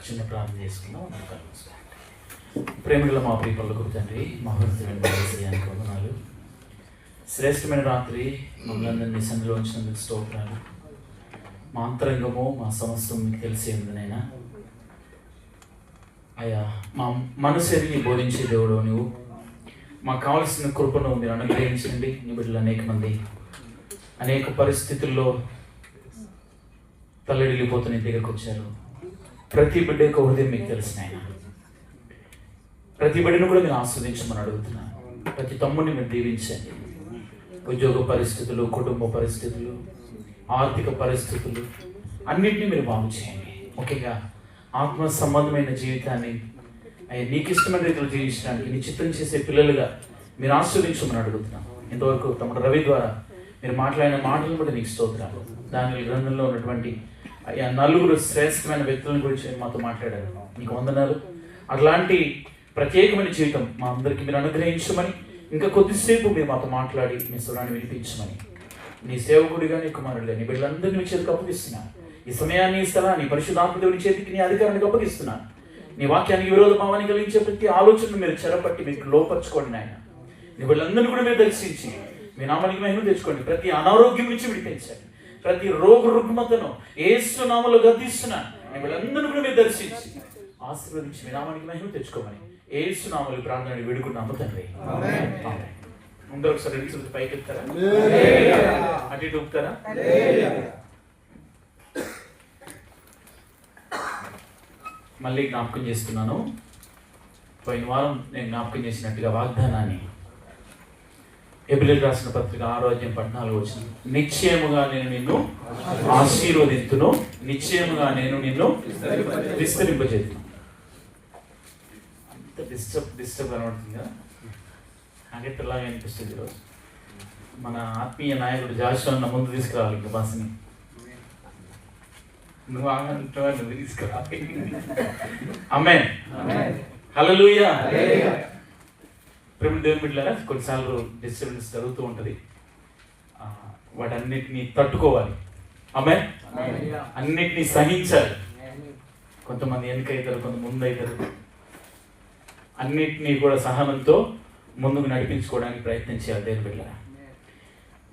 చిన్న ప్రార్థన చేసుకుందాం. ప్రేమగల మా ప్రియపరులకు తండ్రి, మహోన్నతమైన వందనాలు. శ్రేష్టమైన రాత్రి మమ్మల్ని నీ సన్నిధిలో ఉంచినందుకు స్తోత్రాలు. మా అంతరంగము మా సమస్తం మీకు తెలిసి ఉందనైనా అయ్యా, మా మనసుని బోధించే దేవుడు నువ్వు. మాకు కావలసిన కృపను మీరు అనుగ్రహించండి. నీ బిడ్డలు అనేక మంది అనేక పరిస్థితుల్లో తల్లడిల్లిపోతూ నీ దగ్గరకు వచ్చారు. ప్రతి బిడ్డ యొక్క హృదయం మీకు తెలిసిన ఆయన, ప్రతి బిడ్డను కూడా నేను ఆస్వాదించమని అడుగుతున్నాను. ప్రతి తమ్ముడిని మీరు దీవించండి. ఉద్యోగ పరిస్థితులు, కుటుంబ పరిస్థితులు, ఆర్థిక పరిస్థితులు అన్నింటినీ మీరు బాగు చేయండి. ముఖ్యంగా ఆత్మ సంబంధమైన జీవితాన్ని నీకు ఇష్టమైన రీతిలో జీవించడానికి నీ చిత్తం చేసే పిల్లలుగా మీరు ఆస్వాదించమని అడుగుతున్నాను. ఇంతవరకు తమ రవి ద్వారా మీరు మాట్లాడిన మాటలను బట్టి నీకు స్తోత్రాలు. దాని గ్రంథంలో ఉన్నటువంటి నలుగురు శ్రేష్టమైన వ్యక్తుల గురించి మాతో మాట్లాడారు. నీకు వందనాలు. అట్లాంటి ప్రత్యేకమైన జీవితం మా అందరికీ మీరు అనుగ్రహించమని, ఇంకా కొద్దిసేపు మీరు మాతో మాట్లాడి మీ స్వరాన్ని వినిపించమని నీ సేవకుడిగా, నీ కుమారుడిగా నీ బిడ్డలందరినీ మీ చేతికి అప్పగిస్తున్నాను. ఈ సమయాన్ని, ఈ స్థలాన్ని పరిశుద్ధాత్మ దేవుని చేతికి నీ అధికారానికి అప్పగిస్తున్నాను. నీ వాక్యానికి విరోధ భావాన్ని కలిగించే ప్రతి ఆలోచనను మీరు చెరపట్టి మీకు లోపరచుకోండి నాయన. నీ బిడ్డలందరినీ కూడా మీరు దర్శించి మీ నామానికి మహిమ తెచ్చుకోండి. ప్రతి అనారోగ్యం నుంచి విడిపించండి. ప్రతి రోగ రుగ్మతను యేసు నామములో గద్దిస్తున్నాను. నీ బిడ్డలందరినీ కూడా మీరు దర్శించి ఆశీర్వదించి మీ నామానికి మహిమ తెచ్చుకోమని యేసు నామములో ప్రార్థన వేడుకున్నాము తండ్రి. ముందర ఒకసారి రెండు పైకి ఎత్తారా, అటు ఇటు ఊపుతారా? మళ్ళీ జ్ఞాపకం చేస్తున్నాను. పోయిన వారం నేను జ్ఞాపకం చేసినట్టుగా వాగ్దానాన్ని హెబ్రీయులకు రాసిన పత్రిక 6:14 నిశ్చయముగా నేను నిన్ను ఆశీర్వదింతును, నిశ్చయముగా నేను నిన్ను విస్తరింపజేతును. అంత డిస్టర్బ్ కనబడుతుంది కదా, నాకెత్తలాగా అనిపిస్తుంది. ఈరోజు మన ఆత్మీయ నాయకుడు జాషువా ముందు తీసుకురావాలి. ఇంకా బస్ని నువ్వు ఆగంటావా, నువ్వు తీసుకురావాలి. ఆమేన్, హల్లెలూయా. ప్రేమ దేవుని బిడ్డలారా, కొన్నిసార్లు డిస్టర్బెన్స్ జరుగుతూ ఉంటుంది. వాటన్నిటిని తట్టుకోవాలి. ఆమేన్, అన్నిటినీ సహించాలి. కొంతమంది వెనుక అవుతారు, కొంత ముందు అవుతారు. అన్నిటినీ కూడా సహనంతో ముందుకు నడిపించుకోవడానికి ప్రయత్నం చేయాలి దేవుని బిడ్డలారా.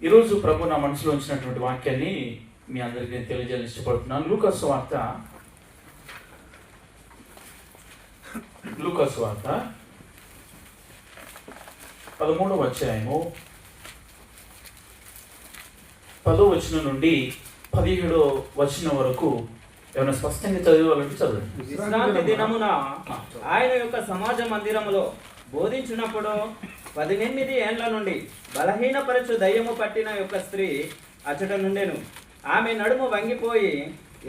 ఈరోజు ప్రభు నా మనసులో ఉంచినటువంటి వాక్యాన్ని మీ అందరికీ తెలియజేయాలని ఇష్టపడుతున్నాను. లూకాసు వార్త 13వ అధ్యాయము 10వ వచనం నుండి 17వ వచనం వరకు ఏమైనా స్పష్టంగా చదవాలంటే చదవండి. విశ్రాంతి దినమున ఆయన యొక్క సమాజ మందిరములో బోధించినప్పుడు 18 ఏండ్ల నుండి బలహీనపరచు దయ్యము పట్టిన యొక్క స్త్రీ అచ్చట నుండెను. ఆమె నడుము వంగిపోయి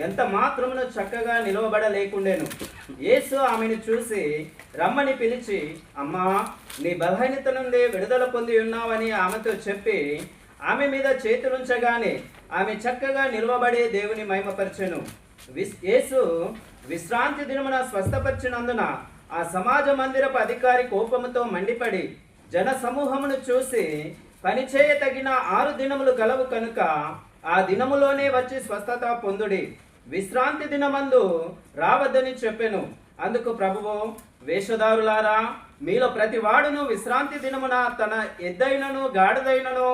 ఎంత మాత్రమును చక్కగా నిలవబడలేకుండెను. యేసు ఆమెను చూసి రమ్మని పిలిచి, అమ్మా, నీ బలహీనత నుండి విడుదల పొంది ఉన్నావని ఆమెతో చెప్పి ఆమె మీద చేతులుంచగానే ఆమె చక్కగా నిలవబడి దేవుని మహిమపరచెను. యేసు విశ్రాంతి దినమున స్వస్థపరిచినందున ఆ సమాజ మందిరపు అధికారి కోపముతో మండిపడి జన సమూహమును చూసి, పనిచేయ తగిన 6 దినములు గలవు కనుక ఆ దినములోనే వచ్చి స్వస్థత పొందుడి, విశ్రాంతి దినమందు రావద్దని చెప్పెను. అందుకు ప్రభువు, వేషధారులారా, మీలో ప్రతి వాడును విశ్రాంతి దినమున తన ఎద్దైనను గాడిదైనను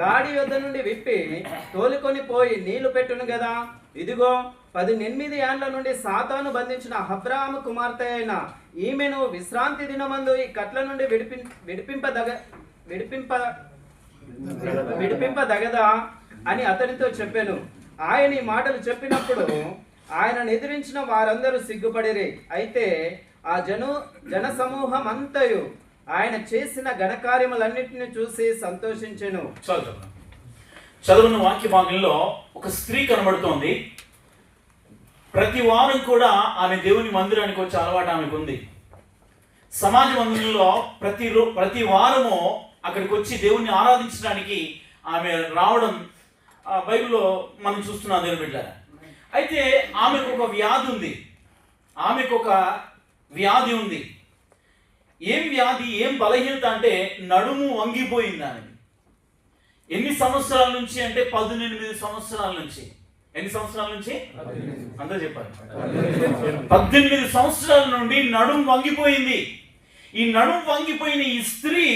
గాడి యొద్ద నుండి విప్పి తోలుకొని పోయి నీళ్లు పెట్టును కదా. ఇదిగో 18 ఏండ్ల నుండి సాతాను బంధించిన అబ్రాహాము కుమార్తె అయిన ఈమెను విశ్రాంతి దినమందు ఈ కట్ల నుండి విడిపింపదగదా అని అతనితో చెప్పాను. ఆయన ఈ మాటలు చెప్పినప్పుడు ఆయనను ఎదిరించిన వారందరూ సిగ్గుపడిరి. అయితే ఆ జన సమూహం అంతయు ఆయన చేసిన ఘనకార్యములన్నిటిని చూసి సంతోషించెను. చదువున్న వాక్య భాగంలో ఒక స్త్రీ కనబడుతోంది. ప్రతి వారం కూడా ఆమె దేవుని మందిరానికి వచ్చే అలవాటు ఆమెకు ఉంది. సమాజ మందిరంలో ప్రతి వారము అక్కడికి వచ్చి దేవుణ్ణి ఆరాధించడానికి ఆమె రావడం బైబిల్లో మనం చూస్తున్నాం దేవుని బిడ్డలారా. అయితే ఆమెకు ఒక వ్యాధి ఉంది. ఏం వ్యాధి, ఏం బలహీనత అంటే నడుము వంగిపోయింది ఆమె. ఎన్ని సంవత్సరాల నుంచి అంటే 18 సంవత్సరాల నుంచి ఎన్ని సంవత్సరాల నుంచి? అందరూ చెప్పాలి. 18 సంవత్సరాల నుండి నడుం వంగిపోయింది. ఈ నడుం వంగిపోయిన ఈ స్త్రీ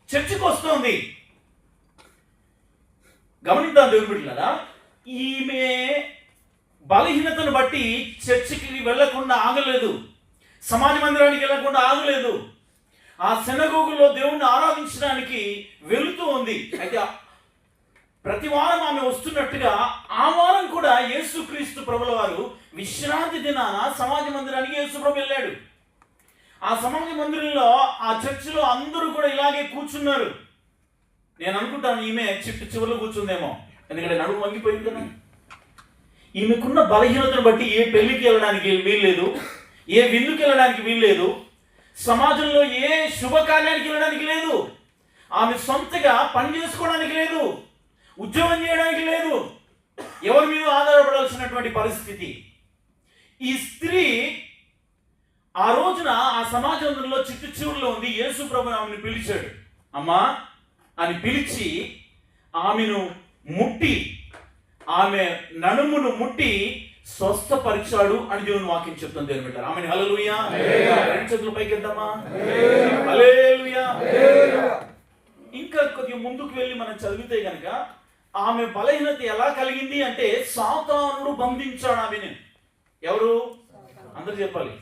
చర్చికి వస్తోంది. గమనిద్దాం దేవుని బిడ్డలారా, ఈమె బలహీనతను బట్టి చర్చికి వెళ్లకుండా ఆగలేదు, సమాజ మందిరానికి వెళ్లకుండా ఆగలేదు, ఆ సినగోగులో దేవుణ్ణి ఆరాధించడానికి వెళుతూ ఉంది. అయితే ప్రతి వారం ఆమె వస్తున్నట్టుగా ఆ వారం కూడా యేసుక్రీస్తు ప్రభుల వారు విశ్రాంతి దినాన సమాజ మందిరానికి యేసు ప్రభు వెళ్ళాడు. ఆ సమాజ మందిరంలో ఆ చర్చిలో అందరూ కూడా ఇలాగే కూర్చున్నారు. నేను అనుకుంటాను ఈమె చివరిలో కూర్చుందేమో, ఎందుకంటే నడుము వంగిపోయింది కదా. ఈమెకున్న బలహీనతను బట్టి ఏ పెళ్లికి వెళ్ళడానికి వీల్లేదు, ఏ విందుకి వెళ్ళడానికి వీల్లేదు, సమాజంలో ఏ శుభకార్యానికి వెళ్ళడానికి లేదు, ఆమె సొంతగా పని చేసుకోవడానికి లేదు, ఉద్యోగం చేయడానికి లేదు, ఎవరి మీద ఆధారపడాల్సినటువంటి పరిస్థితి. ఈ స్త్రీ ఆ రోజున ఆ సమాజంలో చిట్టు చివరిలో ఉంది. యేసు ప్రభు ఆమెను పిలిచాడు. అమ్మా అని పిలిచి ఆమెను ముట్టి, ఆమె నడుమును ముట్టి స్వస్థపరిచాడు అని దేవుని వాక్యం చెప్తుంది. దేవుని బిడ్డలారా, ఆమెను హల్లెలూయా. రెండు చేతులు పైకెద్దామా? హల్లెలూయా. ఇంకా కొద్దిగా ముందుకు వెళ్ళి మనం చదివితే గనక ఆమె బలహీనత ఎలా కలిగింది అంటే సాతానుడు బంధించాడు ఆమెను. ఎవరు? అందరూ చెప్పాలి.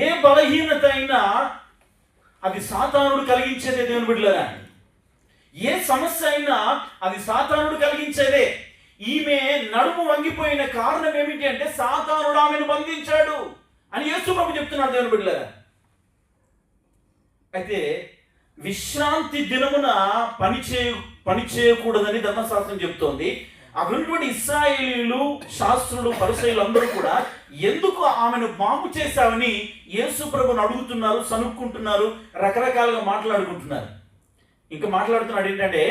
ఏ బలహీనత అయినా అది సాతానుడు కలిగించేదే దేవుని బిడ్డలారా. ఏ సమస్య అయినా అది సాతానుడు కలిగించేదే. ఈమె నడుము వంగిపోయిన కారణం ఏమిటి అంటే సాతానుడు ఆమెను బంధించాడు అని యేసు ప్రభు చెప్తున్నాడు దేవుని బిడ్డలారా. అయితే విశ్రాంతి దినమున పని చేయకూడదని ధర్మశాస్త్రం చెప్తోంది. అటువంటి ఇశ్రాయేలీయులు, శాస్త్రులు, పరిసయ్యులు అందరూ కూడా ఎందుకు ఆమెను బాగు చేశావని యేసు ప్రభుని అడుగుతున్నారు, సనుక్కుంటున్నారు, రకరకాలుగా మాట్లాడుకుంటున్నారు. ఇంకా మాట్లాడుతున్నాడు ఏంటంటే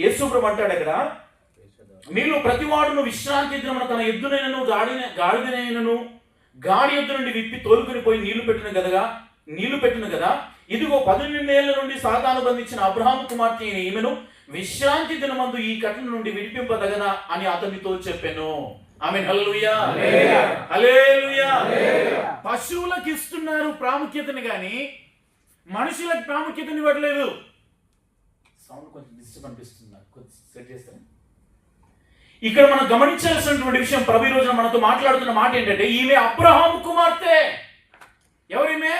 యేసు ప్రభు అంటాడు అక్కడ, మీలో ప్రతివాడును విశ్రాంతి దినమున తన ఎద్దునైనను గాడిదనైనను గాడి ఎద్దు నుండి విప్పి తోలుకొని పోయి నీళ్లు పెట్టిన కదా ఇదిగో 18 ఏళ్ల నుండి సాతాను బంధించిన అబ్రహాము కుమార్తె అయిన ఈమెను విశ్రాంతి దినమందు ఈ కఠిన నుండి విడిపింపదగదా అని అతనితో చెప్పాను. ఆమేన్. హల్లెలూయా. హల్లెలూయా. పశువులకు ఇస్తున్నారు ప్రాముఖ్యతని కానీ మనుషులకు ప్రాముఖ్యతని ఇవ్వట్లేదు. సౌండ్ కొంచెం డిస్టర్బ్ అనిపిస్తుంది, కొంచెం సెట్ చేస్తాను. ఇక్కడ మనం గమనించాల్సినటువంటి విషయం, ప్రభు ఈ రోజున మనతో మాట్లాడుతున్న మాట ఏంటంటే ఈమె అబ్రహాము కుమార్తె. ఎవరిమే?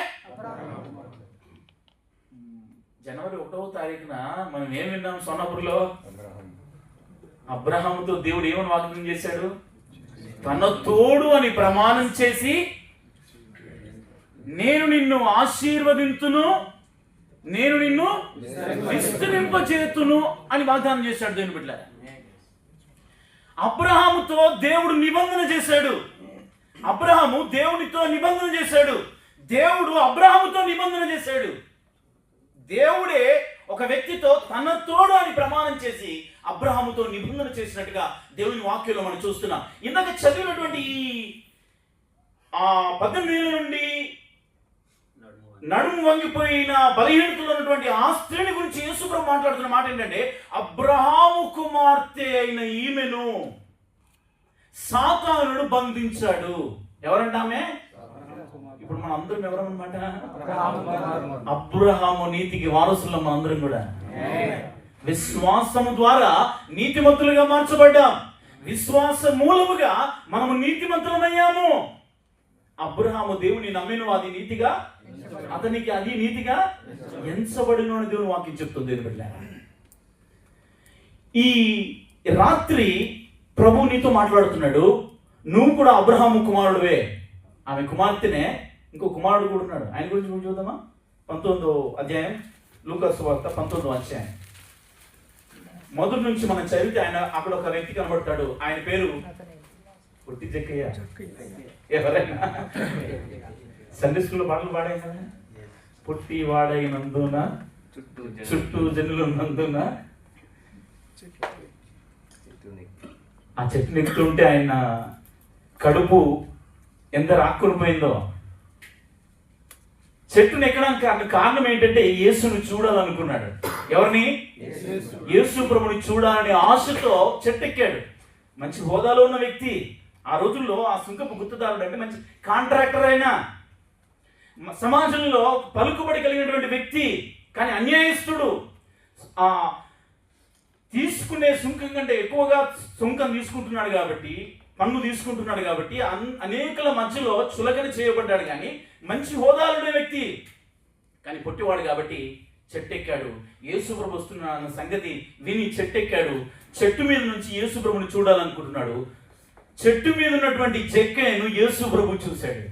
జనవరి 1వ తారీఖున మనం ఏం విన్నాం సోనాపూర్లో? అబ్రహాముతో దేవుడు ఏమని వాగ్దానం చేశాడు? తన తోడు అని ప్రమాణం చేసి నేను నిన్ను ఆశీర్వదింతును, నేను నిన్ను విస్తరింపచేతును అని వాగ్దానం చేశాడు దేవుని బిడ్డలారా. అబ్రహాముతో దేవుడు నిబంధన చేశాడు. అబ్రహాము దేవునితో నిబంధన చేశాడు. దేవుడు అబ్రహాముతో నిబంధన చేశాడు. దేవుడే ఒక వ్యక్తితో తన తోడు అని ప్రమాణం చేసి అబ్రహాముతో నిబంధన చేసినట్టుగా దేవుని వాక్యంలో మనం చూస్తున్నాం. ఇందాక చదివినటువంటి ఈ 18 ఏళ్ల నుండి నడుము వంగిపోయిన బలహీనతలో ఉన్నటువంటి ఆ స్త్రీని గురించి యేసు ప్రభు మాట్లాడుతున్న మాట ఏంటంటే అబ్రహాము కుమార్తె అయిన ఈమెను సాతానుడు బంధించాడు. ఎవరంటామే? ఇప్పుడు మన అందరం ఎవరన్నమాట? అబ్రహాము నీతికి వారసులం. మన అందరం కూడా విశ్వాసము ద్వారా నీతిమంతులుగా మార్చబడ్డాం. విశ్వాస మూలముగా మనము నీతిమంతులమయ్యాము. అబ్రహాము దేవుని నమ్మిన అది నీతిగా, అతనికి అది నీతిగా ఎంచబడిన దేవుని వాక్యం చెప్తుంది. ఈ రాత్రి ప్రభు నీతో మాట్లాడుతున్నాడు. నువ్వు కూడా అబ్రహాము కుమారుడువే. ఆమె కుమార్తెనే, ఇంకో కుమారుడు కూడా ఉన్నాడు. ఆయన గురించి నువ్వు చూద్దామా? 19వ అధ్యాయం, లూకా సువార్త 19వ అధ్యాయం మొదటి నుంచి మనం చదివితే ఆయన అక్కడ ఒక వ్యక్తి కనబడతాడు. ఆయన పేరు పుట్టి జక్కయ్య. ఎవరైనా సండే స్కూల్లో పాటలు పాడాయి కదా, పుట్టి వాడైనందున చుట్టూ జనులు నందున. ఆ చెట్టుని ఎక్కుతుంటే ఆయన కడుపు ఎంత రాక్కునిపోయిందో. చెట్టును ఎక్కడానికి కారణం ఏంటంటే యేసును చూడాలనుకున్నాడు. ఎవరిని? యేసు ప్రభుని చూడాలనే ఆశతో చెట్టెక్కాడు. మంచి హోదాలో ఉన్న వ్యక్తి. ఆ రోజుల్లో ఆ సుంకపు గుత్తదారుడు అంటే మంచి కాంట్రాక్టర్ అయినా, సమాజంలో పలుకుబడి కలిగినటువంటి వ్యక్తి. కానీ అన్యాయస్తుడు. ఆ తీసుకునే సుంకం కంటే ఎక్కువగా సుంకం తీసుకుంటున్నాడు కాబట్టి, పన్ను తీసుకుంటున్నాడు కాబట్టి అనేకల మధ్యలో చులకన చేయబడ్డాడు. కానీ మంచి హోదాలుడే వ్యక్తి, కానీ పొట్టివాడు కాబట్టి చెట్టెక్కాడు. యేసు ప్రభు వస్తున్నాడు అన్న సంగతి విని చెట్టెక్కాడు. చెట్టు మీద నుంచి యేసు ప్రభుని చూడాలనుకుంటున్నాడు. చెట్టు మీద ఉన్నటువంటి జక్కయ్యను యేసు ప్రభు చూశాడు.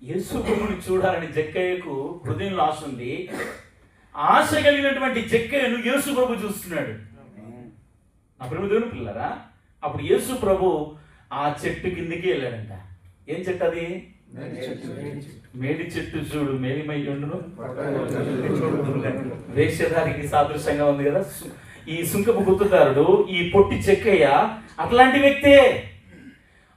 యేసు ప్రభుని చూడాలని జక్కయ్యకు హృదయంలో ఆశ ఉంది. ఆశ కలిగినటువంటి జక్కయ్యను యేసు ప్రభు చూస్తున్నాడు. నా ప్రభు దేవుని పిల్లరా, అప్పుడు యేసు ప్రభు ఆ చెట్టు కిందికి వెళ్ళాడంట. ఏం చెట్టు అది? మేడి చెట్టు. చూడు, మేలిమయ్యుండును వేషధారికి సాదృశ్యంగా ఉంది కదా. ఈ సుంకపు గుత్తదారుడు, ఈ పొట్టి చెక్కయ్య అట్లాంటి వ్యక్తే,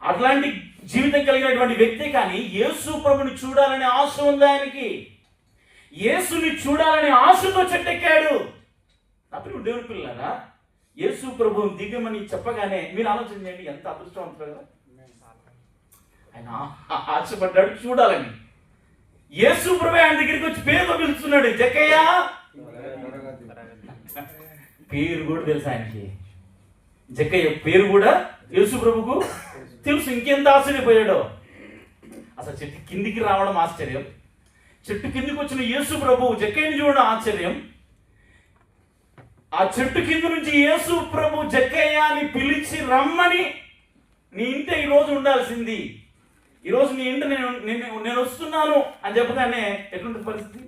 అట్లాంటి జీవితం కలిగినటువంటి వ్యక్తే. కానీ యేసు ప్రభుని చూడాలనే ఆశ ఉంది ఆయనకి. యేసుని చూడాలనే ఆశతో చెట్టెక్కాడు. అప్పుడు దేవుని పిల్లరా, యేసు ప్రభువుని దిగమని చెప్పగానే మీరు ఆలోచన చేయండి, ఎంత అదృష్టవంతుడు కదా. ఆయన ఆశపడ్డాడు చూడాలని. యేసు ప్రభు ఆయన దగ్గరికి వచ్చి పేరుతో పిలుస్తున్నాడు, జక్కయ్య. పేరు కూడా తెలుసు ఆయనకి. జక్కయ్య పేరు కూడా యేసు ప్రభుకు తెలుసు. ఇంకెంత ఆశ్చర్యపోయాడో. అసలు చెట్టు కిందికి రావడం ఆశ్చర్యం, చెట్టు కిందికి వచ్చిన యేసు ప్రభు జక్కయ్యని చూడడం ఆశ్చర్యం. ఆ చెట్టు కింద నుంచి యేసు ప్రభు జక్కయ్య అని పిలిచి రమ్మని, నీ ఇంట ఈరోజు ఉండాల్సింది, ఈరోజు నీ ఇంట నేను వస్తున్నాను అని చెప్పగానే ఎటువంటి పరిస్థితి?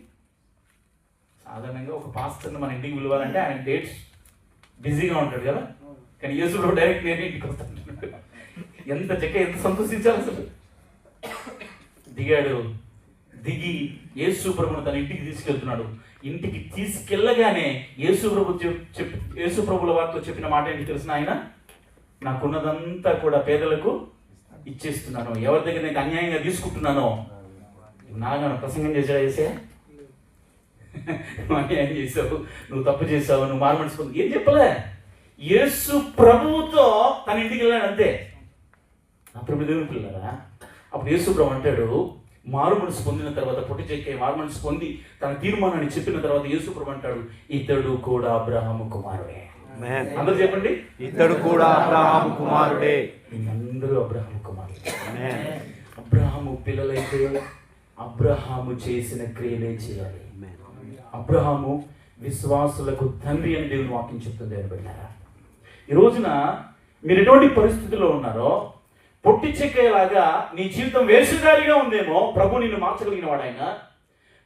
సాధారణంగా ఒక పాస్టర్ని మన ఇంటికి పిలవాలంటే ఆయన డేట్స్ బిజీగా ఉంటాడు కదా. కానీ యేసు ప్రభు డైరెక్ట్ నేను ఇంటికి వస్తాను. ఎంత జక్కయ్య ఎంత సంతోషించాలి అసలు. దిగాడు. దిగి యేసు ప్రభును తన ఇంటికి తీసుకెళ్తున్నాడు. ఇంటికి తీసుకెళ్ళగానే యేసు ప్రభుల వారితో చెప్పిన మాట ఏంటి తెలిసిన? ఆయన, నాకున్నదంతా కూడా పేదలకు ఇచ్చేస్తున్నాను. ఎవరి దగ్గర నేను అన్యాయంగా తీసుకుంటున్నానో. నాగా ప్రసంగం చేశాడు వేసే, నువ్వు అన్యాయం చేసావు, నువ్వు తప్పు చేసావు, నువ్వు మారుమనసు పొంది ఏం చెప్పలే. యేసు ప్రభువుతో తన ఇంటికి వెళ్ళాడు అంతే. నా ప్రభు దేవుని పిల్లరా, అప్పుడు యేసు ప్రభు అంటాడు, మారు మనసు పొందిన తర్వాత, పొట్టి చెక్కయ్య మారు మనసు పొంది తన తీర్మానాన్ని చెప్పిన తర్వాత యేసు ప్రభు అంటాడు, ఇతడు కూడా అబ్రహాము కుమారుడే. అందరూ చెప్పండి, ఇతడు కూడా అబ్రహాము కుమారుడే. అందరూ అబ్రహాము కుమారుడే. అబ్రహాము పిల్లలైతే అబ్రహాము చేసిన క్రియలే చేయాలి. అబ్రహాము విశ్వాసులకు తండ్రి అని దేవుని వాక్యం చెప్తుంది. బిడ్డలారా, ఈ రోజున మీరు ఎటువంటి పరిస్థితుల్లో ఉన్నారో, పొట్టి చెక్కయ్యలాగా నీ జీవితం వేషధారిగా ఉందేమో, ప్రభు నిన్ను మార్చగలిగిన వాడాయన.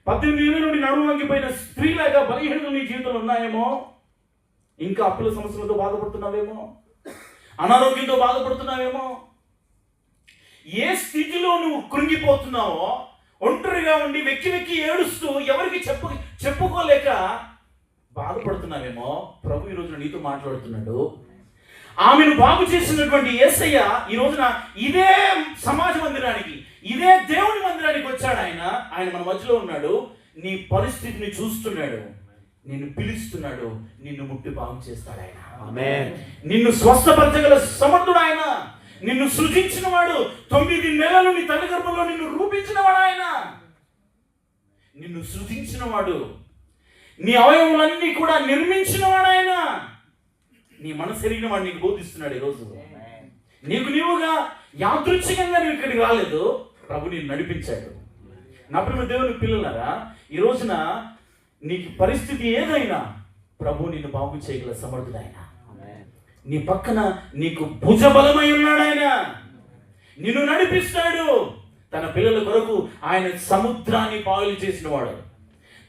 18 ఏళ్ళ నుండి నడుము వంగిపోయిన స్త్రీలాగా బలహీనతలు నీ జీవితంలో ఉన్నాయేమో, ఇంకా అప్పుల సమస్యలతో బాధపడుతున్నావేమో, అనారోగ్యంతో బాధపడుతున్నావేమో, ఏ స్థితిలో నువ్వు కృంగిపోతున్నావో, ఒంటరిగా ఉండి వెక్కి వెక్కి ఏడుస్తూ ఎవరికి చెప్పుకోలేక బాధపడుతున్నావేమో, ప్రభు ఈ రోజున నీతో మాట్లాడుతున్నాడు. ఆమెను బాగు చేసినటువంటి యేసయ్య ఈ రోజున ఇదే సమాజ మందిరానికి, ఇదే దేవుని మందిరానికి వచ్చాడు. ఆయన మన మధ్యలో ఉన్నాడు. నీ పరిస్థితిని చూస్తున్నాడు, నిన్ను పిలుస్తున్నాడు, నిన్ను ముట్టి బాగు చేస్తాడు ఆయన. ఆమేన్. నిన్ను స్వస్థపరచగల సమర్థుడు ఆయన. నిన్ను సృజించిన వాడు, 9 నెలలు నీ తల్లి గర్భంలో నిన్ను రూపించిన వాడు ఆయన. నిన్ను సృజించిన వాడు, నీ అవయవులన్నీ కూడా నిర్మించిన వాడు ఆయన. నీ మనసు ఎరిగిన వాడు నీకు బోధిస్తున్నాడు. ఈరోజు నీవుగా యాదృచ్ఛికంగా నువ్వు ఇక్కడికి రాలేదు, ప్రభు నిన్ను నడిపించాడు. నా ప్రియమైన దేవుని పిల్లలారా, ఈ రోజున నీకు పరిస్థితి ఏదైనా ప్రభు నిన్ను బాగు చేయగల సమర్థుడు ఆయన. నీ పక్కన నీకు భుజబలమై ఉన్నాడు ఆయన. నిన్ను నడిపిస్తాడు. తన పిల్లల కొరకు ఆయన సముద్రాన్ని పాయలు చేసిన వాడు.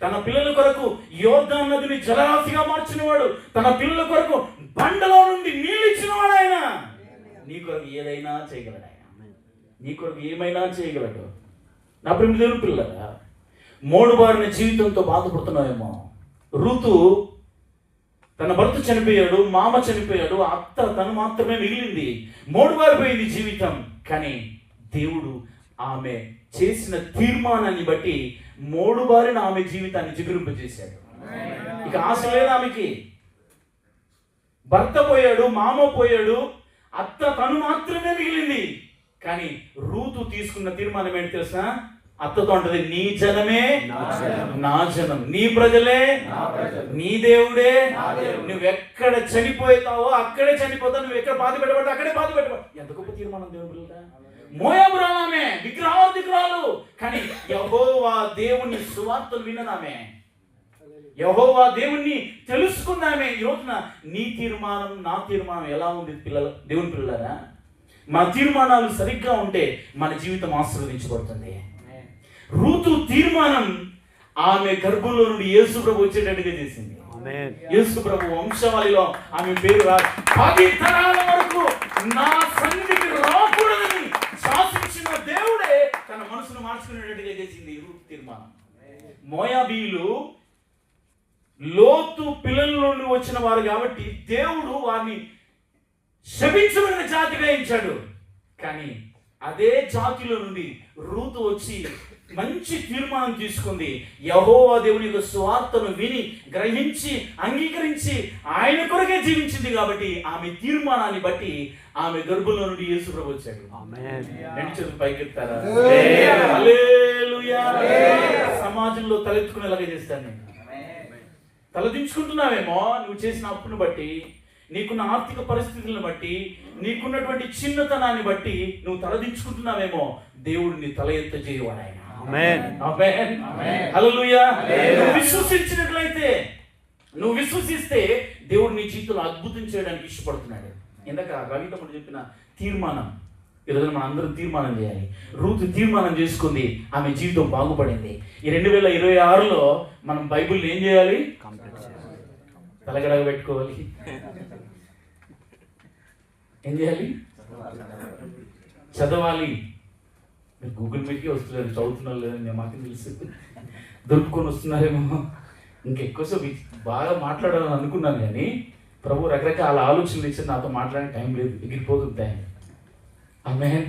తన పిల్లల కొరకు యోర్దాను నదిని జలరాశిగా మార్చిన వాడు. తన పిల్లల కొరకు బండలో నుండి నీళ్ళు ఇచ్చిన వాడు ఆయన. నీ కొరకు ఏదైనా చేయగలడు ఆయన. నీ కొరకు ఏమైనా చేయగలడు. నా ప్రియమైన దేవుని పిల్లలారా, మోడుబారిన జీవితంతో బాధపడుతున్నావేమో. ఋతు తన భర్త చనిపోయాడు, మామ చనిపోయాడు, అత్త తను మాత్రమే మిగిలింది. మోడుబారిపోయింది జీవితం. కానీ దేవుడు ఆమె చేసిన తీర్మానాన్ని బట్టి మోడుబారిన ఆమె జీవితాన్ని చిగురింపజేశాడు. ఇక ఆశ లేదు ఆమెకి. భర్త పోయాడు, మామ పోయాడు, అత్త తను మాత్రమే మిగిలింది. కానీ రూతు తీసుకున్న తీర్మానం ఏంటి తెలుసా? అత్తతో అంటది, నీ జనమే నా జనం, నీ ప్రజలే నీ దేవుడే. నువ్వెక్కడ చనిపోతావో అక్కడే చనిపోతావు, నువ్వు ఎక్కడ బాధ పెట్టబడ్డా అక్కడే బాధ పెట్టబడ్డా. ఎంత గొప్ప తీర్మానం దేవుడు పిల్లట. మోయాబురామే విగ్రహాలు, కానీ యెహోవా దేవుని సువార్తలు విన్నదామే, యెహోవా దేవుణ్ణి తెలుసుకుందామే. ఈ రోజున నీ తీర్మానం నా తీర్మానం ఎలా ఉంది దేవుని పిల్లలారా? మన తీర్మానాలు సరిగ్గా ఉంటే మన జీవితం ఆశీర్వదించబడుతుంది. రూతు తీర్మానం ఆమె గర్భంలో నుండి యేసు ప్రభు వచ్చేటట్టుగా చేసింది. యేసు ప్రభు వంశావళిలో ఆమె పేరు 10 తరాల వరకు నా సన్నిధికి రాకూడదని శాసించిన దేవుడే తన మనసును మార్చుకునేటట్టుగా చేసింది రూతు తీర్మానం. మోయాబీయులు లోతు పిల్లల నుండి వచ్చిన వారు కాబట్టి దేవుడు వారిని శపించబడిన జాతిగా ఇచ్చాడు. కానీ అదే జాతిలో నుండి రూతు వచ్చి మంచి తీర్మానం తీసుకుంది. యెహోవా దేవుని యొక్క సువార్తను విని గ్రహించి అంగీకరించి ఆయన కొరకే జీవించింది. కాబట్టి ఆమె తీర్మానాన్ని బట్టి ఆమె గర్భంలో నుండి యేసు ప్రభు వచ్చాడు. రెండు చేతులు పైకెత్తారా? హల్లెలూయా. సమాజంలో తలెత్తుకునేలాగా చేస్తాను నేను. తలదించుకుంటున్నావేమో నువ్వు చేసిన అప్పును బట్టి, నీకున్న ఆర్థిక పరిస్థితులను బట్టి, నీకున్నటువంటి చిన్నతనాన్ని బట్టి నువ్వు తలదించుకుంటున్నావేమో. దేవుడిని తల ఎత్త చేయవాడు ఆయన. హల్లెలూయా. నువ్వు విశ్వసించినట్లయితే, నువ్వు విశ్వసిస్తే దేవుడు నీ జీవితంలో అద్భుతం చేయడానికి ఇష్టపడుతున్నాడు. ఇందాక రవి తమ్ముడు చెప్పిన తీర్మానం, ఈరోజు మనం అందరం తీర్మానం చేయాలి. రూతు తీర్మానం చేసుకుంది, ఆమె జీవితం బాగుపడింది. ఈ 2026లో మనం బైబిల్ని ఏం చేయాలి? తలగడగ పెట్టుకోవాలి. ఏం చేయాలి? చదవాలి. మీరు గూగుల్ మీట్కి వస్తున్నారు, చదువుతున్నారు లేదని మాకు తెలుసు. దొరుకుకొని వస్తున్నారేమో. ఇంకెక్కువసేపు బాగా మాట్లాడాలని అనుకున్నాను, కానీ ప్రభు రకరకాల ఆలోచనలు ఇచ్చి నాతో మాట్లాడే టైం లేదు, ఎగిరిపోతుంది ఆయన. ఆమేన్.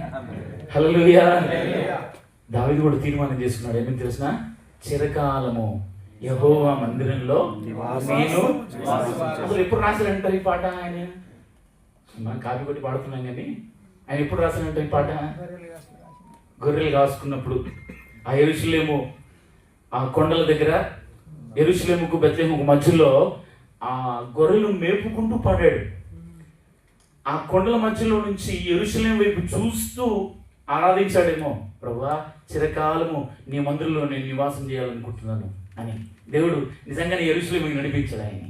హల్లెలూయా. దావీదు కూడా తీర్మానం చేసుకున్నాడు. ఏమని తెలిసిన? చిరకాలము యెహోవా మందిరంలో నేను. అసలు ఎప్పుడు రాశారంటారు ఈ పాట? ఆయన మనం కాపీ కొట్టి పాడుతున్నాం, కానీ ఆయన ఎప్పుడు రాశారంటారు ఈ పాట? గొర్రెలు కాసుకున్నప్పుడు ఆ యెరూషలేము ఆ కొండల దగ్గర, యెరూషలేముకు బెత్లెహేముకు మధ్యలో ఆ గొర్రెలు మేపుకుంటూ పాడాడు. ఆ కొండల మధ్యలో నుంచి యెరూషలేము వైపు చూస్తూ ఆరాధించాడేమో. ప్రభువా, చిరకాలము నీ మందిరంలో నేను నివాసం చేయాలనుకుంటున్నాను అని దేవుడు నిజంగానే యెరూషలేముకి నడిపించాడు ఆయన.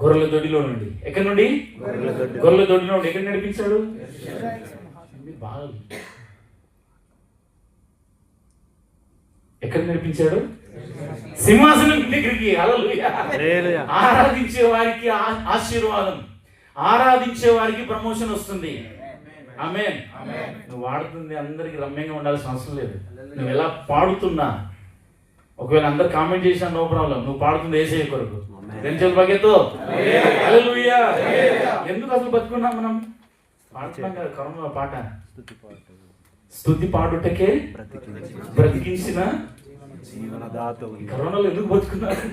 గొర్రెల దొడ్డిలో నుండి. ఎక్కడి నుండి? గొర్రెల దొడ్డిలో నుండి. ఎక్కడ నడిపించాడు? బాగా ఎక్కడ నడిపించాడు? సింహాసనం దగ్గరికి. హల్లెలూయా. ఆరాధించే వారికి ఆశీర్వాదం, ఆరాధించే వారికి ప్రమోషన్ వస్తుంది. ఆమేన్. నువ్వు వాడుతుంది అందరికి రమ్యంగా ఉండాల్సిన అవసరం లేదు. నువ్వు ఎలా పాడుతున్నా, ఒకవేళ అందరు కామెంట్ చేసినా నో ప్రాబ్లం, నువ్వు పాడుతుంది యేసయ్య కొరకు. రెండు బకెతో హల్లెలూయా. ఎందుకు అసలు బతుకున్నాం మనం? పాడుతున్నాం కదా కరోనా పాట, స్తుతి పాడుటకే బ్రతికించిన కరోనాలో ఎందుకు బతుకున్నారు?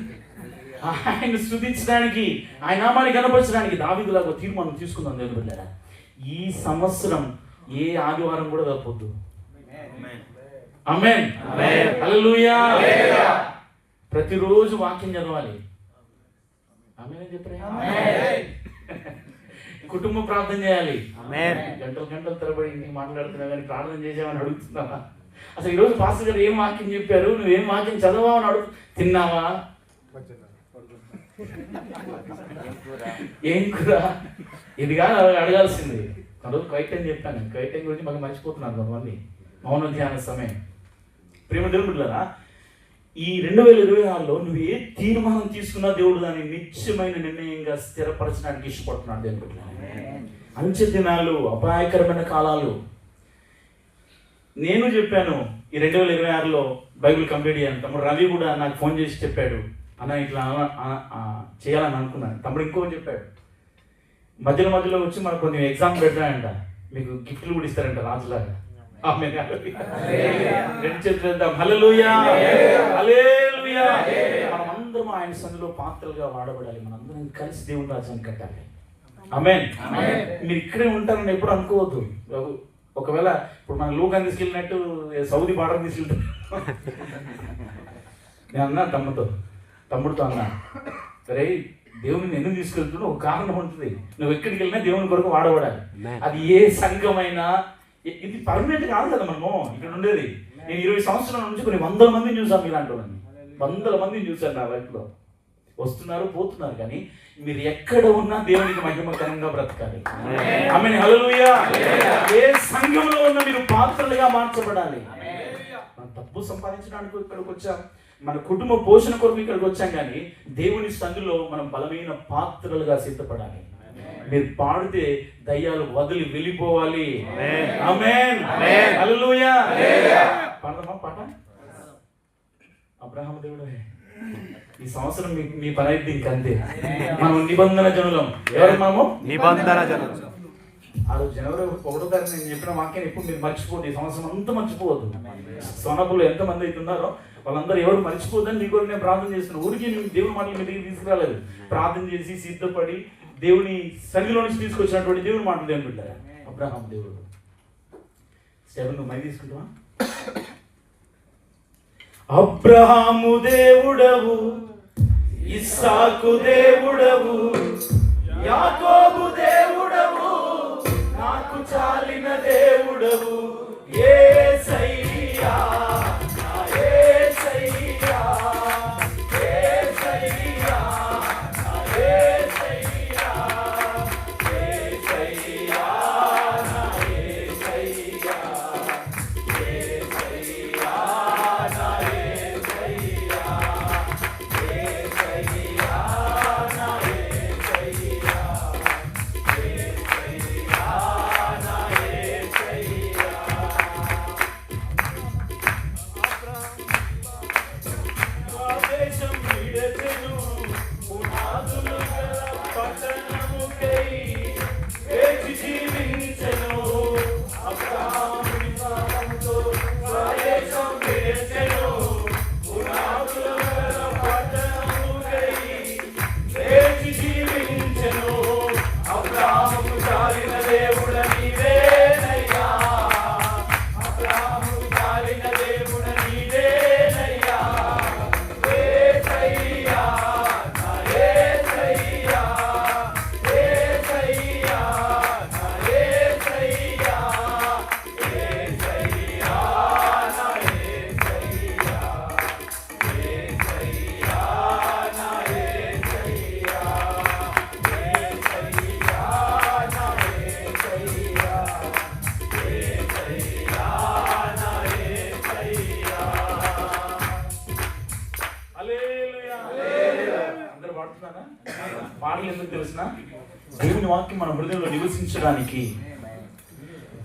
ఆయన స్తుతించడానికి, ఆయన నామాన్ని కనపరచడానికి దావీదులాగా తీర్మానం తీసుకుందాం దేవుని బిడ్డలారా. ఈ సంవత్సరం ఏ ఆదివారం కూడా తప్పొద్దు. ఆమేన్. హల్లెలూయా. ప్రతిరోజు వాక్యం చదవాలి. ఆమేన్ చెప్పరా? కుటుంబ ప్రార్థన చేయాలి. గంటలు గంటలు తరబడి ఇంటికి మాట్లాడుతున్నా కానీ ప్రార్థన చేసామని అడుగుతున్నావా? అసలు ఈరోజు పాస్టర్ గారు ఏం వాక్యం చెప్పారు, నువ్వేం వాక్యం చదవా అని అడుగు. తిన్నావా? ఏం కూర? ఇదిగా అడగాల్సింది. రోజు క్వైట్ టైం చెప్పాను. క్వైట్ టైం గురించి మాకు మర్చిపోతున్నాను కొంతమంది. మౌన ధ్యాన సమయం. ప్రేమ దేవుడులారా, ఈ 2026లో నువ్వు ఏ తీర్మానం తీసుకున్నా దేవుడు దాన్ని నిత్యమైన నిర్ణయంగా స్థిరపరచడానికి ఇష్టపడుతున్నాడు దేవుడు. అంచె దినాలు, అపాయకరమైన కాలాలు. నేను చెప్పాను ఈ 2026లో బైబిల్ కంప్లీట్ చేయాలి. తమ్ముడు రవి కూడా నాకు ఫోన్ చేసి చెప్పాడు, అన్న ఇట్లా చేయాలని అనుకున్నాను. తమ్ముడు ఇంకోటి చెప్పాడు, మధ్యలో మధ్యలో వచ్చి మనకు కొన్ని ఎగ్జామ్ పెడతాయంట, మీకు గిఫ్ట్లు కూడా ఇస్తారంట రాజులాగా. రెండు చేతులు హల్లెలూయా. హల్లెలూయా. మనం మనందరం ఆయన సన్నిధిలో పాత్రలుగా వాడబడాలి. మనందరం కలిసి దేవుని రాజ్యాన్ని కట్టాలి. ఆమేన్. మీరు ఇక్కడే ఉంటారని ఎప్పుడు అనుకోవద్దు. ఒకవేళ ఇప్పుడు మన లోకాన్ని తీసుకెళ్ళినట్టు సౌదీ బార్డర్ తీసుకెళ్తారు. నేను అన్నా తమ్ముడితో అన్నా, సరే దేవుని ఎందుకు తీసుకెళ్తున్నా ఒక కారణం ఉంటుంది. నువ్వు ఎక్కడికి వెళ్ళినా దేవుని కొరకు వాడబడాలి. అది ఏ సంఘమైనా, ఇది పర్మనెంట్ కాదు కదా. మనము ఇక్కడ ఉండేది. నేను 20 సంవత్సరాల నుంచి కొన్ని 100 మందిని చూసాను. మీలాంటి వాళ్ళని 100 మందిని చూశాను నా లైఫ్లో. వస్తున్నారు పోతున్నారు, కానీ మీరు ఎక్కడ ఉన్నా దేవునికి మహిమకరంగా బ్రతకాలి. ఆమేన్. హల్లెలూయా. ఏ సంఘంలో ఉన్నా మీరు పాత్రలుగా మార్చబడాలి. మనం డబ్బు సంపాదించడానికి ఇక్కడికి వచ్చాం, మన కుటుంబ పోషణ కొరకు ఇక్కడికి వచ్చాం, కానీ దేవుని సంఘంలో మనం బలమైన పాత్రలుగా సిద్ధపడాలి. మీరు పాడితే దయ్యాలు వదిలి వెళ్ళిపోవాలి. ఆమేన్. హల్లెలూయా. పాడదామా పాట? అబ్రహాము దేవుడే. ఈ సంవత్సరం మీ పని అయితే ఇంకంతే. మనం నిబంధన జనులం. ఎవరు మనము? నిబంధన జనులం. ఆ రోజు జనవరి 1వ తారీఖు నేను చెప్పిన వాక్యాన్ని ఇప్పుడు మీరు మర్చిపోదు. ఈ సంవత్సరం అంతా మర్చిపోవద్దు. సోనపులు ఎంతమంది అవుతున్నారో వాళ్ళందరూ ఎవరు మర్చిపోద్దని మీ కొరకు నేను ప్రార్థన చేస్తున్నాను. ఊరికి దేవుని మాటలు మీ దగ్గర తీసుకురాలేదు. ప్రార్థన చేసి సిద్ధపడి దేవుని సన్నిధిలో నుంచి తీసుకొచ్చినటువంటి దేవుని మాటలు దేవుని బిడ్డారా. అబ్రహాం దేవుడు. సెవెన్ నువ్వు మై తీసుకుంటావా? అబ్రహాము దేవుడవు, ఇస్సాకు దేవుడవు, యాకోబు దేవుడవు, నాకు చాలిన దేవుడవు యేసయ్యా, యేసయ్యా, యేసయ్యా, యేసయ్యా, యేసయ్యా, యేసయ్యా, యేసయ్యా, పాటలు ఎందుకు తెలిసిన? దేవుని వాక్యం మన హృదయంలో నివసించడానికి.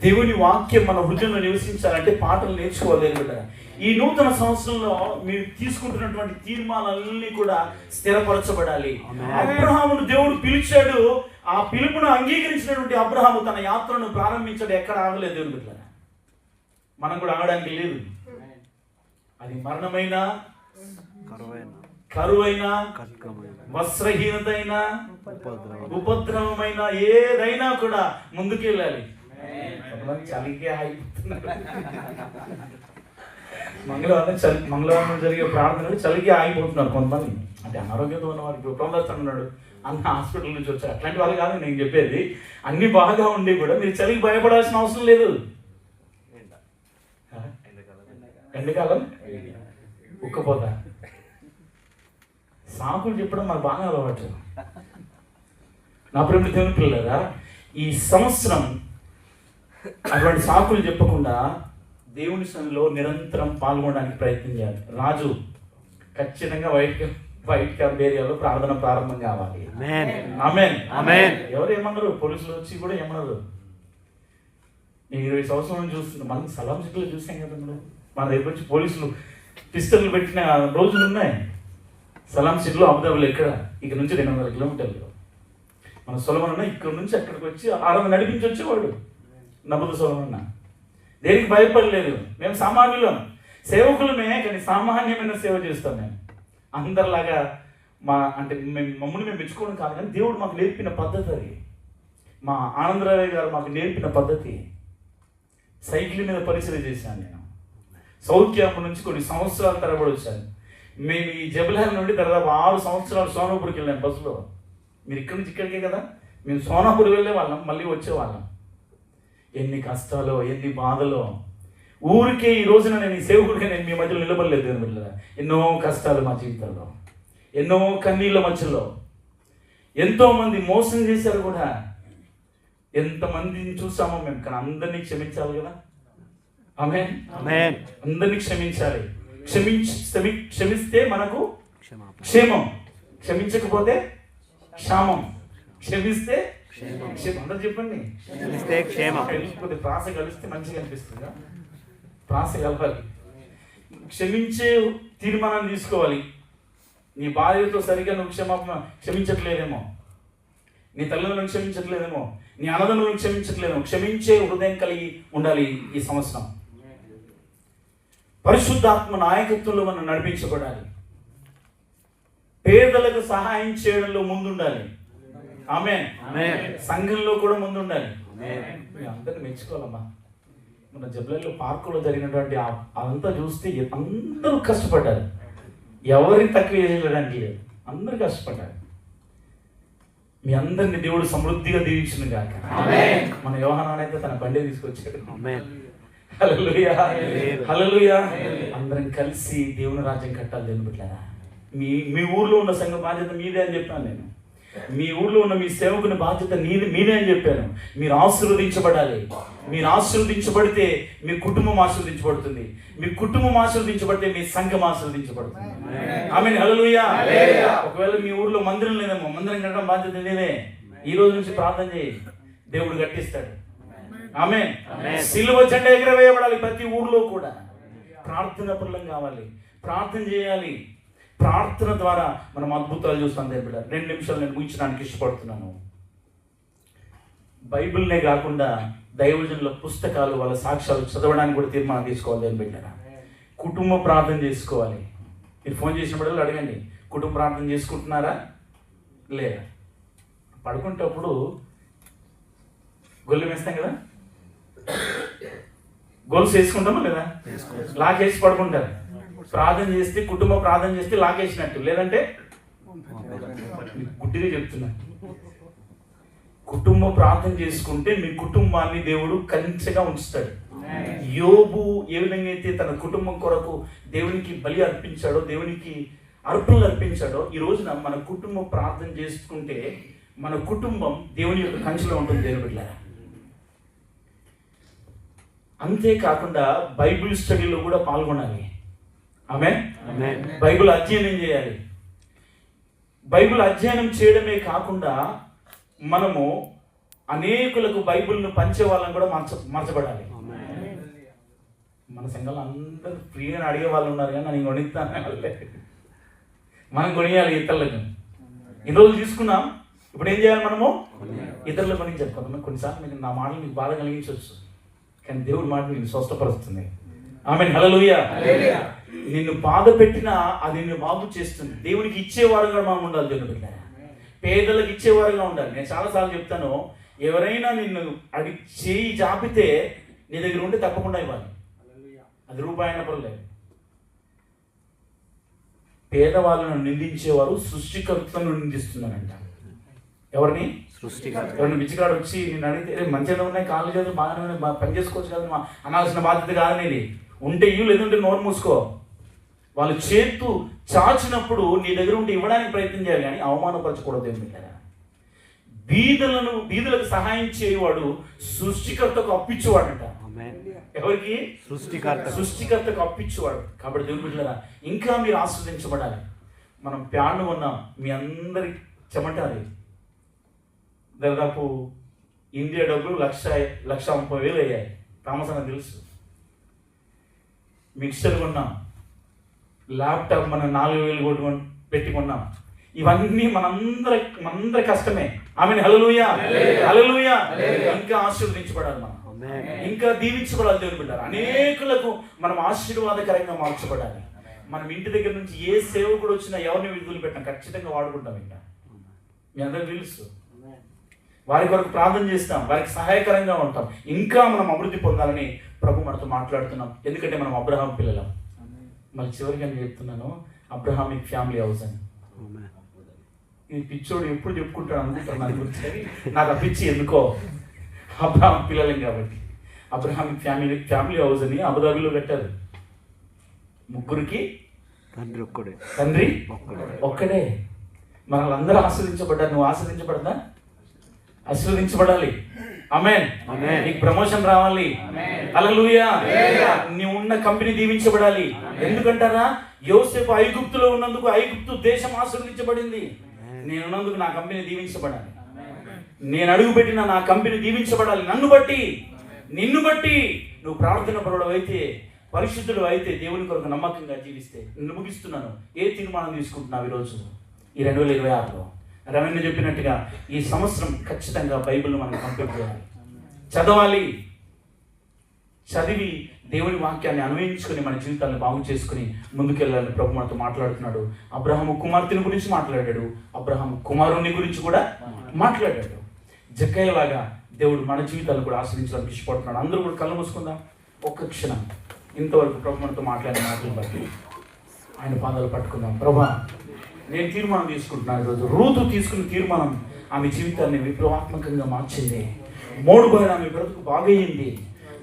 దేవుని వాక్యం మన హృదయంలో నివసించాలంటే పాటలు నేర్చుకోలేదు కదా. ఈ నూతన సంవత్సరంలో మీరు తీసుకుంటున్నటువంటి తీర్మానాలన్నీ కూడా స్థిరపరచబడాలి. అబ్రహామును దేవుడు పిలిచాడు. ఆ పిలుపును అంగీకరించినటువంటి అబ్రహాము తన యాత్రను ప్రారంభించాడు. ఎక్కడ ఆగలేదు దేవుని బిడ్డలారా. మనం కూడా ఆగడానికి లేదు. అది మరణమైనా, కరువైనా, వస్త్రహీనత అయినా, ఉపద్రవమైన ఏదైనా కూడా ముందుకెళ్ళాలి. చలికే ఆగిపోతున్నారు. మంగళవారం జరిగే ప్రార్థనలు చలికి ఆగిపోతున్నారు కొంతమంది. అంటే అనారోగ్యంతో ఉన్న వారికి విప్రమస్తున్నాడు అన్న హాస్పిటల్ నుంచి వచ్చారు. అట్లాంటి వాళ్ళు కాదు నేను చెప్పేది. అన్ని బాగా ఉండి కూడా మీరు చలికి భయపడాల్సిన అవసరం లేదు. ఎండాకాలం ఉక్కపోతా సాకులు చెప్పడం మాకు బాగా అలవాటు. నా ప్రేమ దేవుని పిల్లరా, ఈ సంవత్సరం అటువంటి సాకులు చెప్పకుండా దేవుని సన్నిధిలో నిరంతరం పాల్గొనడానికి ప్రయత్నం చేయాలి. రాజు ఖచ్చితంగా వైట్ క్యాంప్ ఏరియాలో ప్రార్థన ప్రారంభం కావాలి. ఆమేన్. ఎవరు ఏమన్నారు? పోలీసులు వచ్చి కూడా ఏమన్నారు? నేను 20 సంవత్సరాల నుంచి చూస్తున్నా. మనం సలాం సిటీలో చూసాం కదా. మన దగ్గర వచ్చి పోలీసులు పిస్టల్లు పెట్టిన రోజులు ఉన్నాయి. సలాం సిటీలో, అబుదాబిలో. ఎక్కడ ఇక్కడ నుంచి 200 కిలోమీటర్లు. మన సొలొమోను ఇక్కడ నుంచి అక్కడికి వచ్చి ఆడను నడిపించి వచ్చేవాడు. నబుదు సొలొమోను దేనికి భయపడలేదు. మేము సామాన్యులం, సేవకులమే, కానీ సామాన్యమైన సేవ చేస్తాం. మేము అందరిలాగా మమ్మల్ని మేము మెచ్చుకోవడం కాదు, కానీ దేవుడు మాకు నేర్పిన పద్ధతి అది. మా ఆనందరావు గారు మాకు నేర్పిన పద్ధతి. సైకిల్ మీద పరిచయం చేశాను నేను. సౌత్ క్యాంప్ నుంచి కొన్ని సంవత్సరాల తరబడి వచ్చాను. మేము ఈ జబల్హాల్ నుండి దాదాపు 6 సంవత్సరాలు సోనాపూర్కి వెళ్ళాను బస్సులో. మీరు ఇక్కడి నుంచి ఇక్కడికే కదా, మేము సోనాపూర్ వెళ్ళే వాళ్ళం, మళ్ళీ వచ్చేవాళ్ళం. ఎన్ని కష్టాలు, ఎన్ని బాధలు. ఊరికే ఈ రోజున నేను ఈ సేవకుడిగా నేను మీ మధ్యలో నిలబడలేదు. దేవుని బిడ్డలారా, ఎన్నో కష్టాలు మా జీవితంలో, ఎన్నో కన్నీళ్ళ మధ్యలో ఎంతోమంది మోసం చేశారు కూడా. ఎంతమందిని చూసామో మేము, కానీ అందరినీ క్షమించాలి కదా. ఆమేన్. అందరినీ క్షమించాలి. క్షమిస్తే మనకు క్షేమం, క్షమించకపోతే క్షామం. క్షమిస్తే అందరు చెప్పండి, క్షమించకపోతే ప్రాస కలిస్తే మంచిగా అనిపిస్తుందా? ప్రాస కలపాలి. క్షమించే తీర్మానాన్ని తీసుకోవాలి. నీ భార్యతో సరిగా నువ్వు క్షమించట్లేదేమో, నీ తల్లిదండ్రులను క్షమించట్లేదేమో, నీ అన్నదమ్ములను క్షమించట్లేదేమో. క్షమించే హృదయం కలిగి ఉండాలి. ఈ సంవత్సరం పరిశుద్ధాత్మ నాయకత్వంలో మనం నడిపించబడాలి. పేదలకు సహాయం చేయడంలో ముందుండాలి. ఆమేన్. సంఘంలో కూడా ముందుండాలి. అందరిని మెచ్చుకోవాలమ్మా. మన జబల్హాల్లో పార్కులో జరిగినటువంటి అదంతా చూస్తే అందరూ కష్టపడ్డారు. ఎవరిని తక్కువ చేయడానికి లేదు, అందరూ కష్టపడ్డారు. మీ అందరిని దేవుడు సమృద్ధిగా దీవించును గాక. మన యోహానాన్ని అయితే తన బండి తీసుకొచ్చాడు. హల్లెలూయా, హల్లెలూయా. అందరం కలిసి దేవుని రాజ్యం కట్టాలి. దేవుని బిడ్డలారా, మీ ఊర్లో ఉన్న సంఘ బాధ్యత మీదే అని చెప్పాను నేను. మీ ఊర్లో ఉన్న మీ సేవకుని బాధ్యత మీదే అని చెప్పాను. మీరు ఆశీర్వదించబడాలి. మీరు ఆశీర్వదించబడితే మీ కుటుంబం ఆశీర్వదించబడుతుంది. మీ కుటుంబం ఆశీర్వదించబడితే మీ సంఘం ఆశీర్వదించబడుతుంది. ఆమేన్. హల్లెలూయా. ఒకవేళ మీ ఊర్లో మందిరం లేదేమో, మందిరం కట్టడం బాధ్యత నేనే. ఈ రోజు నుంచి ప్రార్థన చేయి, దేవుడు కట్టిస్తాడు. ఆమేన్. సిలువ జెండా ఎగరవేయబడాలి. ప్రతి ఊర్లో కూడా ప్రార్థన పరులం కావాలి. ప్రార్థన చేయాలి. ప్రార్థన ద్వారా మనం అద్భుతాలు చూస్తాం. దేవుడు 2 నిమిషాలు నేను ముగించడానికి ఇష్టపడుతున్నాను. బైబిల్నే కాకుండా దైవజనుల పుస్తకాలు, వాళ్ళ సాక్ష్యాలు చదవడానికి కూడా తీర్మానం తీసుకోవాలి. దేవుని బిడ్డలారా, కుటుంబ ప్రార్థన చేసుకోవాలి. మీరు ఫోన్ చేసినప్పుడు అడగండి, కుటుంబ ప్రార్థన చేసుకుంటున్నారా లేదా? పడుకుంటప్పుడు గొల్లు వేస్తాం కదా, గొలుసు వేసుకుంటామా లేదా? లాకేసి పడుకుంటారు. ప్రార్థన చేస్తే, కుటుంబ ప్రార్థన చేస్తే లాకేసినట్టు, లేదంటే గుడ్డిగా చెప్తున్నా. కుటుంబ ప్రార్థన చేసుకుంటే మీ కుటుంబాన్ని దేవుడు కంచెగా ఉంచుతాడు. యోబు ఏ విధంగా అయితే తన కుటుంబం కొరకు దేవునికి బలి అర్పించాడో, దేవునికి అర్పణలు అర్పించాడో, ఈ రోజున మన కుటుంబం ప్రార్థన చేసుకుంటే మన కుటుంబం దేవుని యొక్క కంచెలో ఉంటుంది. దేవుని బిడ్డలారా, అంతేకాకుండా బైబిల్ స్టడీలో కూడా పాల్గొనాలి. ఆమేన్. బైబిల్ అధ్యయనం చేయాలి. బైబిల్ అధ్యయనం చేయడమే కాకుండా మనము అనేకులకు బైబిల్ను పంచే వాళ్ళని కూడా మార్చబడాలి. మన సంఘంలో అందరూ ఫ్రీగా అడిగే వాళ్ళు ఉన్నారు, కానీ నేను కొనిస్తాను. మనం కొనియాలి ఇతరులకు. ఇన్ని రోజులు తీసుకున్నాం, ఇప్పుడు ఏం చేయాలి? మనము ఇతరులకు కొనించాలి. కొన్నిసార్లు మీకు నా మాటలు మీకు బాధ కలిగించవచ్చు, కానీ దేవుడి మాట నిన్ను స్వస్థపరుస్తుంది. ఆమేన్. హల్లెలూయా. నిన్ను బాధ పెట్టినా అది నిన్ను బాగు చేస్తుంది. దేవునికి ఇచ్చేవారుగా మనం ఉండాలి. దేవుని బిడ్డ, పేదలకు ఇచ్చేవారుగా ఉండాలి. నేను చాలాసార్లు చెప్తాను, ఎవరైనా నిన్ను చేయి జాపితే నీ దగ్గర ఉంటే తప్పకుండా ఇవ్వాలి. అది రూపాయి అయినా పర్లేదు. పేదవాళ్ళను నిందించేవారు సృష్టికర్తను నిందిస్తున్నారంట. ఎవరిని? ఎవరిని బిచ్చిగాడు వచ్చి నేను అడిగితే మంచిగా ఉన్నాయి, కాళ్ళు చేతులు బాగానే ఉన్నాయి, పని చేసుకోవచ్చు కదా, అనాల్సిన బాధ్యత కాదు నీది. ఉంటే ఇవ్వు, లేదంటే నోరు మూసుకో. వాళ్ళు చేతు చాచినప్పుడు నీ దగ్గర ఉంటే ఇవ్వడానికి ప్రయత్నం చేయాలి, కానీ అవమానపరచకూడదు. ఏమిటా? బీదలకు సహాయం చేయవాడు సృష్టికర్తకు అప్పించేవాడంట. ఎవరికి? సృష్టికర్తకు అప్పించేవాడు. కాబట్టి దేవుని బిడ్డలారా, ఇంకా మీరు ఆస్వాదించబడాలి. మనం ప్యాను ఉన్నాం, మీ అందరి చెమటాలి. దాదాపు ఇండియా డబ్బులు 1,30,000 అయ్యాయి. తామసన తెలుసు. మిక్సర్ కొన్నాం, ల్యాప్టాప్ మనం 4,000 పెట్టి కొన్నాం. ఇవన్నీ మనందరి కష్టమే. ఆమేన్. హల్లెలూయా, హల్లెలూయా. ఇంకా ఆశీర్వదించబడాలి, మనం ఇంకా దీవించబడాలి. దేవుని బిడ్డలారా, అనేకులకు మనం ఆశీర్వాదకరంగా మార్చబడాలి. మనం ఇంటి దగ్గర నుంచి ఏ సేవకుడు వచ్చినా ఎవరిని విడుదల పెట్టినా ఖచ్చితంగా వాడుకుంటాం. ఇంకా మీ అందరికీ తెలుసు. వారి కొరకు ప్రార్థన చేస్తాం, వారికి సహాయకరంగా ఉంటాం. ఇంకా మనం అభివృద్ధి పొందాలని ప్రభు మనతో మాట్లాడుతున్నాం. ఎందుకంటే మనం అబ్రహాం పిల్లలం. మళ్ళీ చివరికి నేను చెప్తున్నాను, అబ్రహామిక్ ఫ్యామిలీ హౌస్ అని. ఈ పిచ్చోడు ఎప్పుడు చెప్పుకుంటాడు అనుకుంటాను దాని గురించి. నాకు ఆ పిచ్చి ఎందుకో, అబ్రహాం పిల్లలం కాబట్టి. అబ్రహామిక్ ఫ్యామిలీ హౌస్ అని అబుదాబిలో పెట్టారు. ముగ్గురికి తండ్రి ఒక్కడే. మనల్ని ఆస్వాదించబడ్డారు. నువ్వు ఆస్వాదించబడదా? ఆశీర్వదించబడాలి. ఆమేన్. నీకు ప్రమోషన్ రావాలి. హల్లెలూయా. నీవు ఉన్న కంపెనీ దీవించబడాలి. ఎందుకంటారా, యోసేపు ఐగుప్తులో ఉన్నందుకు ఐగుప్తు దేశం ఆశీర్వదించబడింది. నేనున్నందుకు నా కంపెనీ దీవించబడాలి. నేను అడుగు పెట్టిన నా కంపెనీ దీవించబడాలి. నన్ను బట్టి, నిన్ను బట్టి నువ్వు ప్రార్థన పరుడు అయితే, పరిశుద్ధుడు అయితే, దేవుని కొరకు నమ్మకంగా జీవిస్తే. నేను ముగిస్తున్నాను. ఏ తీర్మానం తీసుకుంటున్నావు ఈరోజు ఈ 2026లో? రవీంద్ర చెప్పినట్టుగా ఈ సంవత్సరం ఖచ్చితంగా బైబిల్ను మనం కంప్లీట్ చేయాలి, చదవాలి. చదివి దేవుని వాక్యాన్ని అన్వయించుకొని మన జీవితాన్ని బాగు చేసుకుని ముందుకెళ్ళాలని ప్రభు మనతో మాట్లాడుతున్నాడు. అబ్రహాము కుమార్తెని గురించి మాట్లాడాడు, అబ్రహాము కుమారుని గురించి కూడా మాట్లాడాడు. జక్కయ్యలాగా దేవుడు మన జీవితాలను కూడా ఆశ్రయించడానికి ఇష్టపడుతున్నాడు. అందరూ కూడా కళ్ళు మూసుకుందాం ఒక్క క్షణం. ఇంతవరకు ప్రభు మనతో మాట్లాడిన మాటలు బట్టి ఆయన పాదాలు పట్టుకుందాం. ప్రభా, నేను తీర్మానం తీసుకుంటున్నాను ఈరోజు. రూతు తీసుకున్న తీర్మానం ఆమె జీవితాన్ని విప్లవాత్మకంగా మార్చింది. మోడుబోయిన ఆమె బ్రతుకు బాగయ్యింది.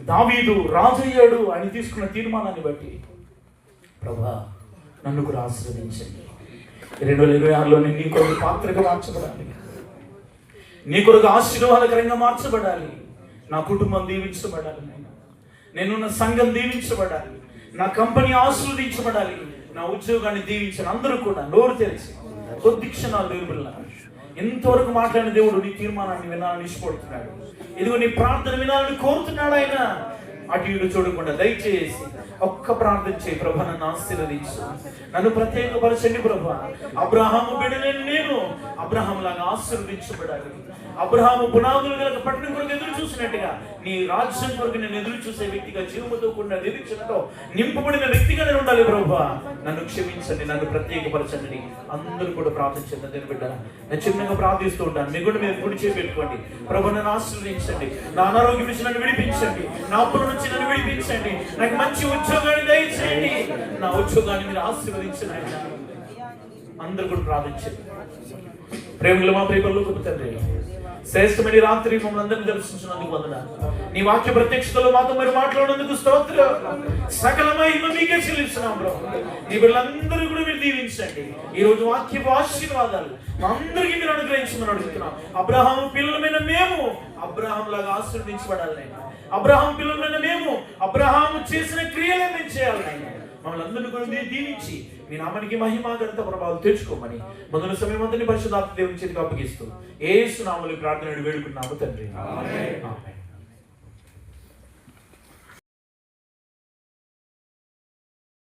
దావీదు రాజయ్యాడు అని తీసుకున్న తీర్మానాన్ని బట్టి ప్రభా నన్ను కూడా ఆశీర్వదించండి. 2026లో నీ కొరకు పాత్రగా మార్చబడాలి, నీ కొరకు ఆశీర్వాదకరంగా మార్చబడాలి. నా కుటుంబం దీవించబడాలి, నేనున్న సంఘం దీవించబడాలి, నా కంపెనీ ఆశీర్వదించబడాలి, నా ఉద్యోగాన్ని దీవించిన అందరూ కూడా నోరు తెరిచి కొద్ది క్షణాలు దేవుడు ఎంతవరకు మాట్లాడిన దేవుడు నీ తీర్మానాన్ని వినాలని ఇష్టపడుతున్నాడు. ఇదిగో నీ ప్రార్థన వినాలని కోరుతున్నాడు ఆయన. అటు ఇటు చూడకుండా దయచేసి ఒక్క ప్రార్థన చేయి. ప్రభా, నన్ను ఆశీర్వదించు, నన్ను ప్రత్యేకపరచండి ప్రభా. అబ్రహాము బిడ్డలేని నేను అబ్రహాం లాగా ఆశీర్వదించబడాలి. అబ్రహాము పునాదులు గల పట్టణం కొరకు ఎదురు చూసినట్టుగా నీ రాజ్యం కొరకు నేను ఎదురు చూసే వ్యక్తిగా, జీవముతో కూడిన నిరీక్షణతో నింపబడిన వ్యక్తిగా నేను ఉండాలి ప్రభా. నన్ను క్షమించండి, నన్ను ప్రత్యేకపరచండి. అందరూ కూడా ప్రార్థించండి. నేను బిడ్డ నేను చిన్నగా ప్రార్థిస్తూ ఉంటాను. మీ కూడా మీరు కుడి చేయి పెట్టుకోండి. ప్రభు, నన్ను ఆశీర్వదించండి, నా అనారోగ్యం నుంచి నన్ను విడిపించండి, నా అప్పుల నుంచి నన్ను విడిపించండి, నాకు మంచి ఉద్యోగాన్ని దయచేయండి, నా ఉద్యోగాన్ని మీరు ఆశీర్వదించండి. అందరూ కూడా ప్రార్థించండి. ప్రేమలు మా ప్రేమలో తండ్రి, శ్రేష్టమైన రాత్రి మమ్మల్ని అందరినీ దర్శించినందుకు వందనాలు. నీ వాక్య ప్రత్యక్షతలో మాతో మీరు మాట్లాడినందుకు స్తోత్రం. సకల మహిమ మీకే చెల్లిస్తున్నాం ప్రభు. నీ బిడ్డలందరూ కూడా మీరు దీవించండి. ఈ రోజు వాక్యపు ఆశీర్వాదాలు మా అందరికీ మీరు అనుగ్రహించమని అడుగుతున్నాం. అబ్రహాము పిల్లలమైన మేము అబ్రహాం లాగా ఆశీర్వదించబడాలి. అబ్రహాం పిల్లలమైన మేము అబ్రహాము చేసిన క్రియలే మేము చేయాలి. మమ్మల్ని అందరినీ కూడా దీవించి మీ నామానికి మహిమ ఘనత ప్రభావాలు తెచ్చుకోమని మొదటి సమయం అంతా పరిశుద్ధాత్మ దేవుని చేతికి అప్పగిస్తూ యేసు నామములో ప్రార్థన వేడుకున్నాము తండ్రి. ఆమేన్.